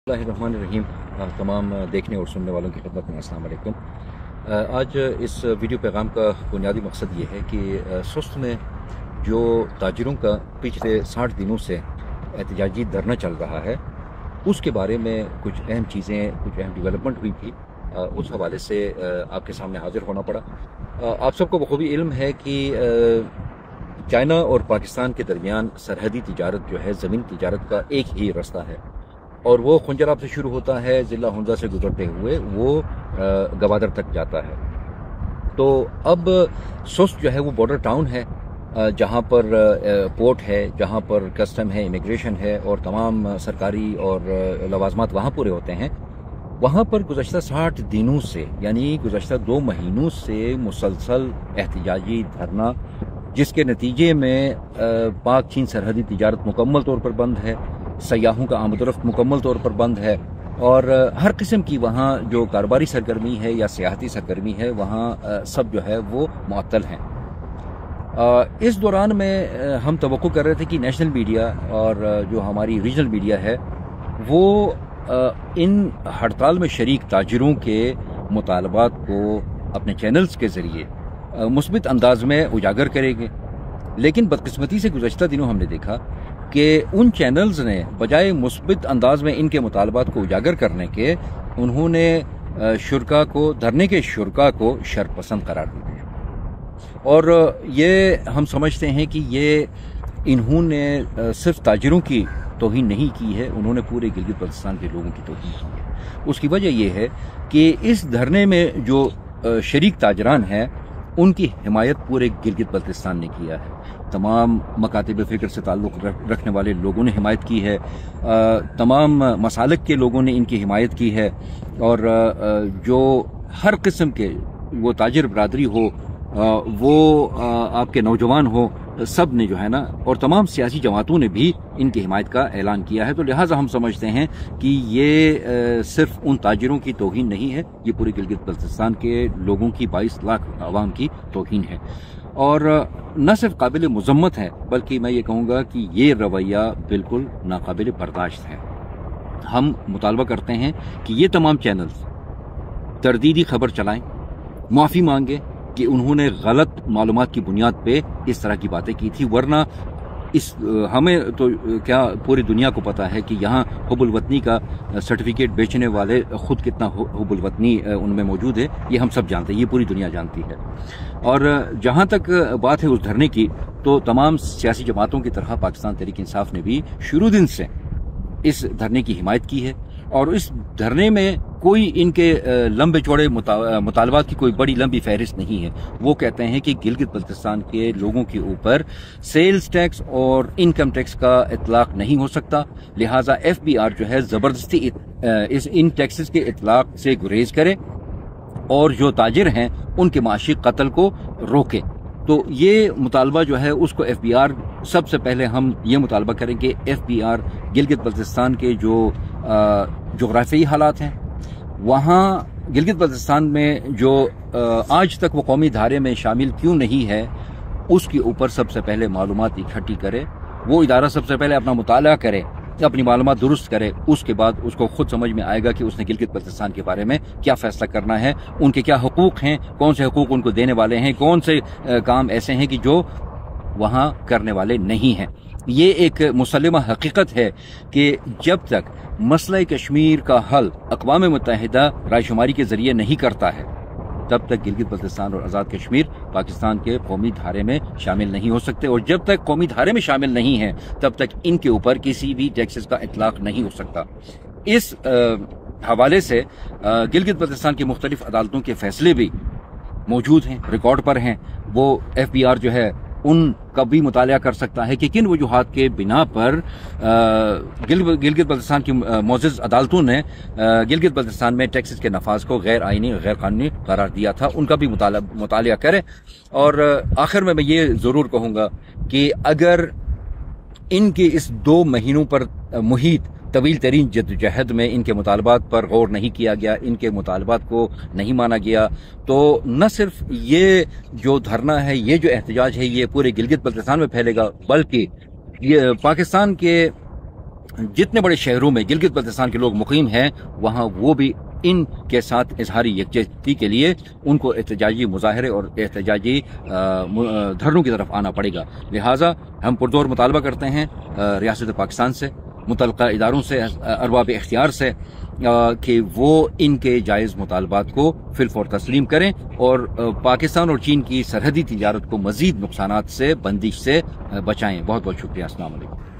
बिस्मिल्लाहिर्रहमानिर्रहीम। तमाम देखने और सुनने वालों की खिदमत में अस्सलाम वालेकुम। आज इस वीडियो पैगाम का बुनियादी मकसद ये है कि सुस्त में जो ताजिरों का पिछले 60 दिनों से एहतजाजी धरना चल रहा है उसके बारे में कुछ अहम चीज़ें, कुछ अहम डेवलपमेंट हुई थी। उस हवाले से आपके सामने हाजिर होना पड़ा। आप सबको बखूबी इल्म है कि चाइना और पाकिस्तान के दरमियान सरहदी तिजारत जो है, ज़मीन तिजारत का एक ही रास्ता है और वो खुंजराब से शुरू होता है, ज़िला हुंजा से गुजरते हुए वो गवादर तक जाता है। तो अब सुस्त जो है वो बॉर्डर टाउन है, जहाँ पर पोर्ट है, जहाँ पर कस्टम है, इमिग्रेशन है और तमाम सरकारी और लवाजमात वहाँ पूरे होते हैं। वहाँ पर गुज़श्ता 60 दिनों से, यानी गुज़श्ता 2 महीनों से मुसलसल एहतजाजी धरना, जिसके नतीजे में पाक चीन सरहदी तिजारत मुकम्मल तौर पर बंद है, सयाहों का आमदरफ्त मुकम्मल तौर पर बंद है और हर किस्म की वहाँ जो कारोबारी सरगर्मी है या सियाहती सरगर्मी है वहाँ सब जो है वो मुअत्तल हैं। इस दौरान में हम तवक्को कर रहे थे कि नेशनल मीडिया और जो हमारी रीजनल मीडिया है वो इन हड़ताल में शरीक ताजिरों के मुतालबात को अपने चैनल्स के ज़रिए मुस्बित अंदाज में उजागर करेंगे। लेकिन बदकिस्मती से गुज़श्ता दिनों हमने देखा कि उन चैनल्स ने बजाय मुस्बित अंदाज में इनके मुतालबात को उजागर करने के, उन्होंने शुरका को, धरने के शुरका को शरपसंद करार दिया। और ये हम समझते हैं कि ये इन्होंने सिर्फ ताजिरों की तौहीन नहीं की है, उन्होंने पूरे गिलगित बल्तिस्तान के लोगों की तौहीन की है। उसकी वजह यह है कि इस धरने में जो शरीक ताजरान हैं उनकी हिमायत पूरे गिलगित बल्तिस्तान ने किया है। तमाम मकातिब फ़िक्र से ताल्लुक़ रखने वाले लोगों ने हिमायत की है, तमाम मसालिक के लोगों ने इनकी हिमायत की है और जो हर किस्म के, वो ताजिर बरादरी हो, वो आपके नौजवान हो, सब ने जो है ना, और तमाम सियासी जमातों ने भी इनकी हिमायत का ऐलान किया है। तो लिहाजा हम समझते हैं कि ये सिर्फ उन ताजिरों की तौहीन नहीं है, ये पूरे गिलगित बल्तिस्तान के लोगों की 22 लाख आवाम की तौहीन है और न सिर्फ काबिल मुज़म्मत है बल्कि मैं ये कहूँगा कि ये रवैया बिल्कुल नाकाबिल बर्दाश्त है। हम मुतालबा करते हैं कि ये तमाम चैनल्स तरदीदी खबर चलाएं, माफ़ी मांगे कि उन्होंने गलत मालूमात की बुनियाद पे इस तरह की बातें की थी। वरना हमें तो क्या, पूरी दुनिया को पता है कि यहाँ हुब्बुल वतनी का सर्टिफिकेट बेचने वाले खुद कितना हुब्बुल वतनी उनमें मौजूद है, ये हम सब जानते हैं, ये पूरी दुनिया जानती है। और जहाँ तक बात है उस धरने की, तो तमाम सियासी जमातों की तरह पाकिस्तान तहरीक इंसाफ ने भी शुरू दिन से इस धरने की हिमायत की है और इस धरने में कोई इनके लंबे चौड़े मुतालबात की कोई बड़ी लंबी फहरिस्त नहीं है। वो कहते हैं कि गिलगित बल्तिस्तान के लोगों के ऊपर सेल्स टैक्स और इनकम टैक्स का इतलाक नहीं हो सकता, लिहाजा FBR जो है ज़बरदस्ती इन टैक्सेस के इतलाक से गुरेज करे और जो ताजिर हैं उनके माशी कत्ल को रोके। तो ये मुतालबा जो है उसको FBR, सबसे पहले हम ये मुतालबा करें कि FBR गिलगित बल्तिस्तान के जो जोग्राफियाई हालात हैं, वहाँ गिलगित बल्तिस्तान में जो आज तक वो कौमी धारे में शामिल क्यों नहीं है, उसके ऊपर सबसे पहले मालूमात इकट्ठी करे। वो इदारा सबसे पहले अपना मुताला करे, अपनी मालूमात दुरुस्त करे, उसके बाद उसको खुद समझ में आएगा कि उसने गिलगित बल्तिस्तान के बारे में क्या फैसला करना है, उनके क्या हुकूक हैं, कौन से हुकूक उनको देने वाले हैं, कौन से काम ऐसे हैं कि जो वहाँ करने वाले नहीं हैं। ये एक मुसल्लमा हकीकत है कि जब तक मसला कश्मीर का हल अक़वाम मुत्तहिदा रायशुमारी के ज़रिए नहीं करता है, तब तक गिलगित बल्तिस्तान और आज़ाद कश्मीर पाकिस्तान के कौमी धारे में शामिल नहीं हो सकते और जब तक कौमी धारे में शामिल नहीं है तब तक इनके ऊपर किसी भी टैक्सेस का इतलाक नहीं हो सकता। इस हवाले से गिलगित बल्तिस्तान की मुख्तलिफ अदालतों के फैसले भी मौजूद हैं, रिकॉर्ड पर हैं। वो FBR जो है उनका भी मुतालिया कर सकता है कि किन वजूहात के बिना पर गिलगित बल्तिस्तान की मोअज़्ज़ज़ अदालतों ने गिलगित बल्तिस्तान में टैक्सेस के नफाज को गैर आईनी, गैर कानूनी करार दिया था, उनका भी मुतालिया करें। और आखिर में मैं ये ज़रूर कहूँगा कि अगर इनके इस 2 महीनों पर मुहित तवील तरीन जद्दोजहद में इनके मुतालबात पर गौर नहीं किया गया, इनके मुतालबात को नहीं माना गया, तो न सिर्फ ये जो धरना है, ये जो एहतजाज है, ये पूरे गिलगित बल्तिस्तान में फैलेगा, बल्कि ये पाकिस्तान के جتنے بڑے شہروں میں گلگت بلتستان کے لوگ مقیم ہیں وہاں وہ بھی ان کے ساتھ اظہاری یکجہتی کے لیے ان کو احتجاجی مظاہرے اور احتجاجی دھرنوں کی طرف آنا پڑے گا۔ لہٰذا ہم پرزور مطالبہ کرتے ہیں ریاست پاکستان سے، متعلقہ اداروں سے، ارباب اختیار سے کہ وہ ان کے جائز مطالبات کو فی الفور تسلیم کریں اور پاکستان اور چین کی سرحدی تجارت کو مزید نقصانات سے، بندش سے بچائیں۔ بہت بہت شکریہ۔ السلام علیکم۔